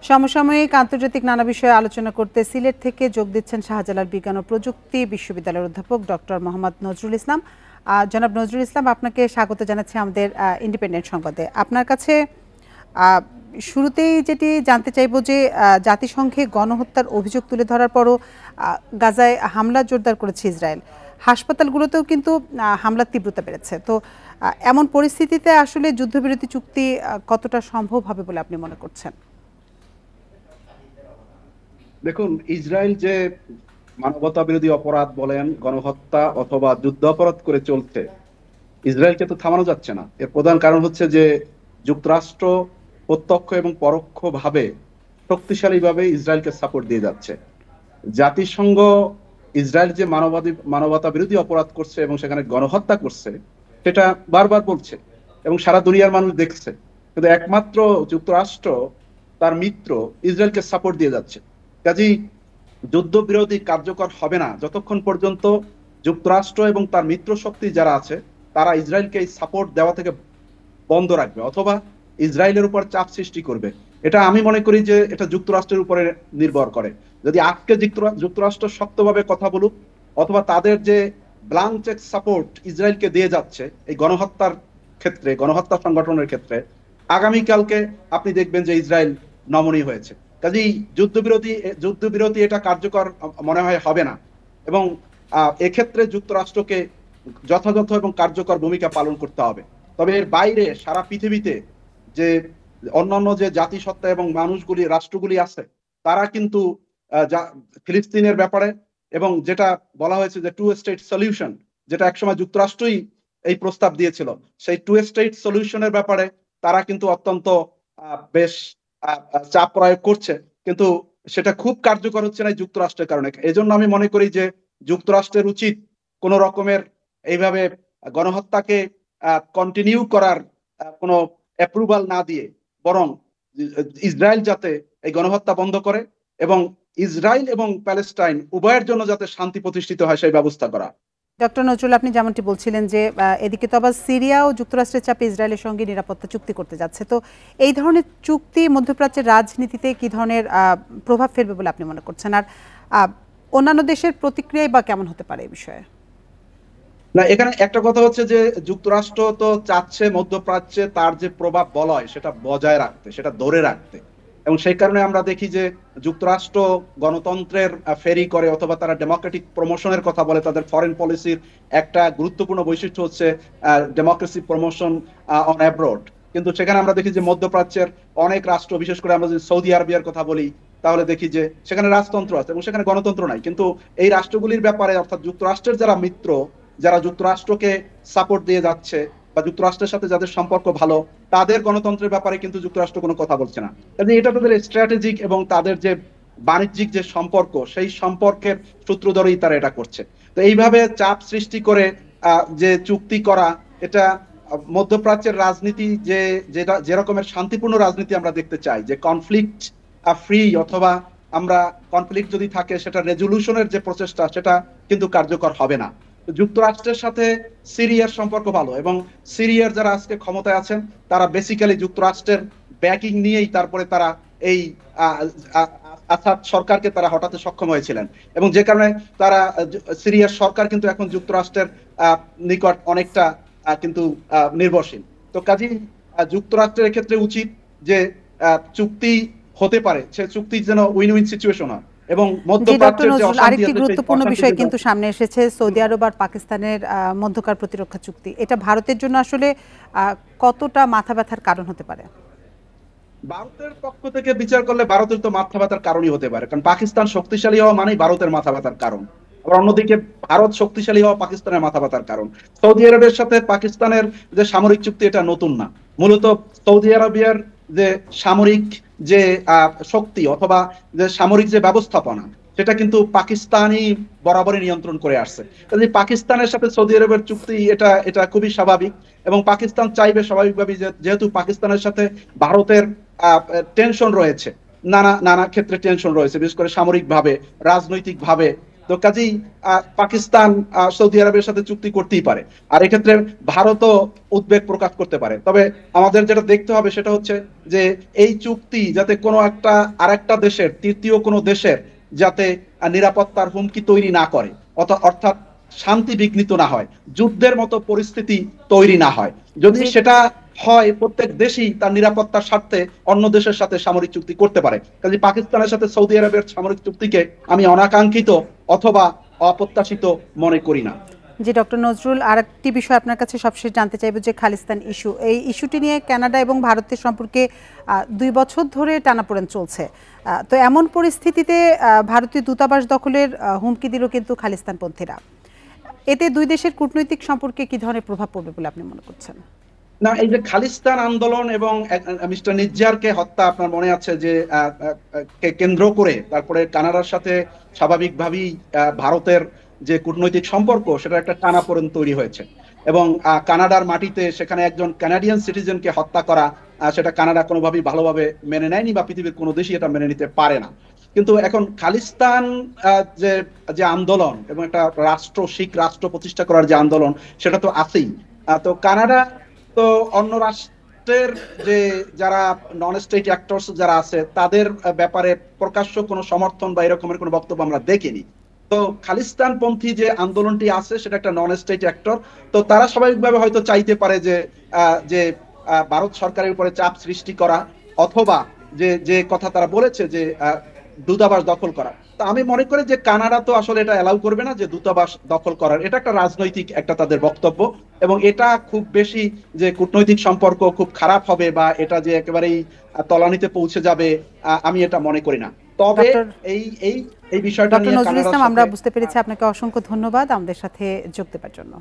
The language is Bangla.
সমসাময়িক আন্তর্জাতিক নানা বিষয়ে আলোচনা করতে সিলেট থেকে যোগ দিচ্ছেন শাহজালাল বিজ্ঞান ও প্রযুক্তি বিশ্ববিদ্যালয়ের অধ্যাপক ডক্টর মোহাম্মদ নজরুল ইসলাম। জনাব নজরুল ইসলাম, আপনাকে স্বাগত জানাচ্ছি আমাদের ইন্ডিপেন্ডেন্ট সংবাদে। আপনার কাছে শুরুতেই যেটি জানতে চাইব যে জাতিসংঘে গণহত্যার অভিযোগ তুলে ধরার পরও গাজায় হামলা জোরদার করেছে ইসরায়েল। হাসপাতালগুলোতেও কিন্তু হামলার তীব্রতা বেড়েছে। তো এমন পরিস্থিতিতে আসলে যুদ্ধবিরতি চুক্তি কতটা সম্ভব হবে বলে আপনি মনে করছেন? দেখুন, ইসরায়েল যে মানবতা বিরোধী অপরাধ বলেন, গণহত্যা অথবা যুদ্ধ অপরাধ করে চলছে, ইসরায়েলকে তো থামানো যাচ্ছে না। এর প্রধান কারণ হচ্ছে যে যুক্তরাষ্ট্র প্রত্যক্ষ এবং পরোক্ষভাবে শক্তিশালীভাবে ইসরায়েলকে সাপোর্ট দিয়ে যাচ্ছে। জাতিসংঘ ইসরায়েল যে মানবতা বিরোধী অপরাধ করছে এবং সেখানে গণহত্যা করছে সেটা বারবার বলছে এবং সারা দুনিয়ার মানুষ দেখছে, কিন্তু একমাত্র যুক্তরাষ্ট্র তার মিত্র ইসরায়েলকে সাপোর্ট দিয়ে যাচ্ছে। কাজেই যুদ্ধবিরতি কার্যকর হবে না যতক্ষণ পর্যন্ত যুক্তরাষ্ট্র এবং তার মিত্র শক্তি যারা আছে তারা ইসরায়েলকে এই সাপোর্ট দেওয়া থেকে বন্ধ রাখবে অথবা ইসরায়েলের উপর চাপ সৃষ্টি করবে। এটা আমি মনে করি যে এটা যুক্তরাষ্ট্রের উপরে নির্ভর করে। যদি আজকে যুক্তরাষ্ট্র শক্তভাবে কথা বলুক অথবা তাদের যে ব্ল্যাঙ্ক চেক সাপোর্ট ইসরায়েলকে দিয়ে যাচ্ছে এই গণহত্যার ক্ষেত্রে, গণহত্যা সংগঠনের ক্ষেত্রে, আগামীকালকে আপনি দেখবেন যে ইসরায়েল নমনীয় হয়েছে। কাজেই যুদ্ধবিরতি এটা কার্যকর মনে হয় হবে না এবং এক্ষেত্রে যুক্তরাষ্ট্রকে যথাযথ এবং কার্যকর ভূমিকা পালন করতে হবে। তবে এর বাইরে সারা পৃথিবীতে যে অন্যান্য যে জাতিসত্তা এবং মানুষগুলি, রাষ্ট্রগুলি আছে, তারা কিন্তু ফিলিস্তিনের ব্যাপারে এবং যেটা বলা হয়েছে যে 2 স্টেট সলিউশন, যেটা একসময় যুক্তরাষ্ট্রই এই প্রস্তাব দিয়েছিল, সেই 2 স্টেট সলিউশনের ব্যাপারে তারা কিন্তু অত্যন্ত বেশ চাপ প্রয়োগ করছে, কিন্তু সেটা খুব কার্যকর হচ্ছে না যুক্তরাষ্ট্রের কারণে। এজন্য আমি মনে করি যে যুক্তরাষ্ট্রের উচিত কোন রকমের এইভাবে গণহত্যাকে কন্টিনিউ করার কোনো অ্যাপ্রুভাল না দিয়ে বরং ইসরায়েল যাতে এই গণহত্যা বন্ধ করে এবং ইসরায়েল এবং প্যালেস্টাইন উভয়ের জন্য যাতে শান্তি প্রতিষ্ঠিত হয় সেই ব্যবস্থা করা। ডক্টর নজরুল, আপনি যেমনটি বলছিলেন যে এদিকে তো আবার সিরিয়া ও যুক্তরাষ্ট্রের চাপে ইসরায়েলের সঙ্গে নিরাপত্তা চুক্তি করতে যাচ্ছে, তো এই ধরনের চুক্তি মধ্যপ্রাচ্যের রাজনীতিতে কি ধরনের প্রভাব ফেলবে বলে আপনি মনে করছেন? আর অন্যান্য দেশের প্রতিক্রিয়াই বা কেমন হতে পারে এই বিষয়ে? না, এখানে একটা কথা হচ্ছে যে যুক্তরাষ্ট্র তো চাচ্ছে মধ্যপ্রাচ্যে তার যে প্রভাব বলয় সেটা বজায় রাখতে, সেটা ধরে রাখতে, এবং সেই কারণে আমরা দেখি যে যুক্তরাষ্ট্র গণতন্ত্রের ফেরি করে অথবা তারা ডেমোক্রেটিক প্রমোশনের কথা বলে। তাদের ফরেন পলিসির একটা গুরুত্বপূর্ণ বৈশিষ্ট্য হচ্ছে ডেমোক্রেসি প্রমোশন অন অ্যাব্রড। কিন্তু সেখানে আমরা দেখি যে মধ্যপ্রাচ্যের অনেক রাষ্ট্র, বিশেষ করে আমরা যদি সৌদি আরবিয়ার কথা বলি, তাহলে দেখি যে সেখানে রাজতন্ত্র আছে এবং সেখানে গণতন্ত্র নাই। কিন্তু এই রাষ্ট্রগুলির ব্যাপারে, অর্থাৎ যুক্তরাষ্ট্রের যারা মিত্র, যারা যুক্তরাষ্ট্রকে সাপোর্ট দিয়ে যাচ্ছে বা যুক্তরাষ্ট্রের সাথে যাদের সম্পর্ক ভালো, তাদের গণতন্ত্রের ব্যাপারে কিন্তু যুক্তরাষ্ট্র কোনো কথা বলছে না। কাজে এটা তাদের স্ট্র্যাটেজিক এবং তাদের যে বাণিজ্যিক যে সম্পর্ক, সেই সম্পর্কের সূত্র ধরেই তারা এটা করছে। তো এইভাবে চাপ সৃষ্টি করে যে চুক্তি করা, এটা মধ্যপ্রাচ্যের রাজনীতি যে রকমের শান্তিপূর্ণ রাজনীতি আমরা দেখতে চাই, যে কনফ্লিক্ট ফ্রি অথবা আমরা কনফ্লিক্ট যদি থাকে সেটা রেজলিউশনের যে প্রচেষ্টা, সেটা কিন্তু কার্যকর হবে না। যুক্তরাষ্ট্রের সাথে সিরিয়ার সম্পর্ক ভালো এবং সিরিয়ার যারা আজকে ক্ষমতায় আছেন তারা বেসিক্যালি যুক্তরাষ্ট্রের ব্যাকিং নিয়েই তারপরে তারা এই আসাদ সরকারকে তারা হটাতে সক্ষম হয়েছিলেন এবং যে কারণে তারা সিরিয়ার সরকার কিন্তু এখন যুক্তরাষ্ট্রের নিকট অনেকটা কিন্তু নির্ভরশীল। তো কাজেই যুক্তরাষ্ট্রের ক্ষেত্রে উচিত যে চুক্তি হতে পারে সে চুক্তি যেন উইন উইন সিচুয়েশন হয় এবং মধ্যপ্রাচ্যের যে অশান্তি, আরেকটি গুরুত্বপূর্ণ বিষয় কিন্তু সামনে এসেছে, সৌদি আরব আর পাকিস্তানের মধ্যকার প্রতিরক্ষা চুক্তি। এটা ভারতের জন্য আসলে কতটা মাথা ব্যথার কারণ হতে পারে? ভারতের পক্ষ থেকে বিচার করলে ভারতের তো মাথা ব্যথার কারণই হতে পারে, কারণ পাকিস্তান শক্তিশালী হওয়া মানেই ভারতের মাথা ব্যথার কারণ। আবার অন্যদিকে ভারত শক্তিশালী হওয়া পাকিস্তানের মাথা ব্যথার কারণ। সৌদি আরবের সাথে পাকিস্তানের যে সামরিক চুক্তি, এটা নতুন না। মূলত সৌদি আরবিয়ার যে সামরিক যে শক্তি অথবা যে সামরিক যে ব্যবস্থাপনা, সেটা কিন্তু পাকিস্তানই বরাবরই নিয়ন্ত্রণ করে আসছে। কাজে পাকিস্তানের সাথে সৌদি আরবের চুক্তি এটা খুবই স্বাভাবিক এবং পাকিস্তান চাইবে স্বাভাবিকভাবে যেহেতু পাকিস্তানের সাথে ভারতের টেনশন রয়েছে, নানা ক্ষেত্রে টেনশন রয়েছে, বিশেষ করে সামরিক ভাবে, রাজনৈতিক ভাবে, তো কাজেই পাকিস্তান সৌদি আরবের সাথে চুক্তি করতেই পারে, আর এক্ষেত্রে ভারতও উদ্বেগ প্রকাশ করতে পারে। তবে আমাদের যেটা দেখতে হবে সেটা হচ্ছে যে এই চুক্তি যাতে কোনো একটা আরেকটা দেশের, তৃতীয় কোনো দেশের যাতে নিরাপত্তার হুমকি তৈরি না করে, অর্থাৎ শান্তি বিঘ্নিত না হয়, যুদ্ধের মতো পরিস্থিতি তৈরি না হয়। যদি সেটা হয়, প্রত্যেক দেশই তার নিরাপত্তার স্বার্থে অন্য দেশের সাথে সামরিক চুক্তি করতে পারে। কাজে পাকিস্তানের সাথে সৌদি আরবের সামরিক চুক্তিকে আমি অনাকাঙ্ক্ষিত অথবা অপ্রত্যাশিত মনে করি না। জি ডক্টর নজরুল, আরেকটি বিষয় আপনার কাছে সবশেষ জানতে চাইব যে খালিস্তান ইস্যু, এই ইস্যুটি নিয়ে কানাডা এবং ভারতের সম্পর্কে 2 বছর ধরে টানাপোড়েন চলছে। তো এমন পরিস্থিতিতে ভারতীয় দূতাবাস দখলের হুমকি দিল কিন্তু খালিস্তানপন্থীরা। এতে দুই দেশের কূটনৈতিক সম্পর্কে কি ধরনের প্রভাব পড়বে বলে আপনি মনে করছেন? না, এই যে খালিস্তান আন্দোলন এবং মিস্টার নিজ্জারকে হত্যা, আপনার মনে আছে যে কে কেন্দ্র করে তারপরে কানাডার সাথে স্বাভাবিকভাবেই ভারতের যে কূটনৈতিক সম্পর্ক সেটা একটা টানাপোড়েন তৈরি হয়েছে। এবং কানাডার মাটিতে সেখানে একজন কানাডিয়ান সিটিজেনকে হত্যা করা, সেটা কানাডা কোনোভাবেই ভালোভাবে মেনে নেয়নি, বা পৃথিবীর কোনো দেশই এটা মেনে নিতে পারে না। কিন্তু এখন খালিস্তান যে যে আন্দোলন এবং একটা রাষ্ট্র, শিখ রাষ্ট্র প্রতিষ্ঠা করার যে আন্দোলন, সেটা তো আছেই। তো কানাডা তো অন্য রাষ্ট্রের যে যারা নন স্টেট অ্যাক্টরস যারা আছে তাদের ব্যাপারে প্রকাশ্য কোনো সমর্থন বা এরকমের কোনো বক্তব্য আমরা দেখিনি। তো খালিস্তানপন্থী যে আন্দোলনটি আছে সেটা একটা নন স্টেট অ্যাক্টর। তো তারা স্বাভাবিকভাবে হয়তো চাইতে পারে যে ভারত সরকারের উপরে চাপ সৃষ্টি করা, অথবা যে যে কথা তারা বলেছে যে দূতাবাস দখল করা। তো আমি মনে করি যে কানাডা তো আসলে এটা অ্যালাউ করবে না যে দূতাবাস দখল করার। এটা একটা রাজনৈতিক একটা তাদের বক্তব্য, এবং এটা খুব বেশি যে কূটনৈতিক সম্পর্ক খুব খারাপ হবে বা এটা যে একেবারেই তলানিতে পৌঁছে যাবে, আমি এটা মনে করি না। তবে এই এই এই বিষয়টা ডক্টর নিয়ে নজরুল কানাডার ইসলাম, আমরা সাথে বুঝতে পেরেছি। আপনাকে অসংখ্য ধন্যবাদ আমাদের সাথে যোগ দেওয়ার জন্য।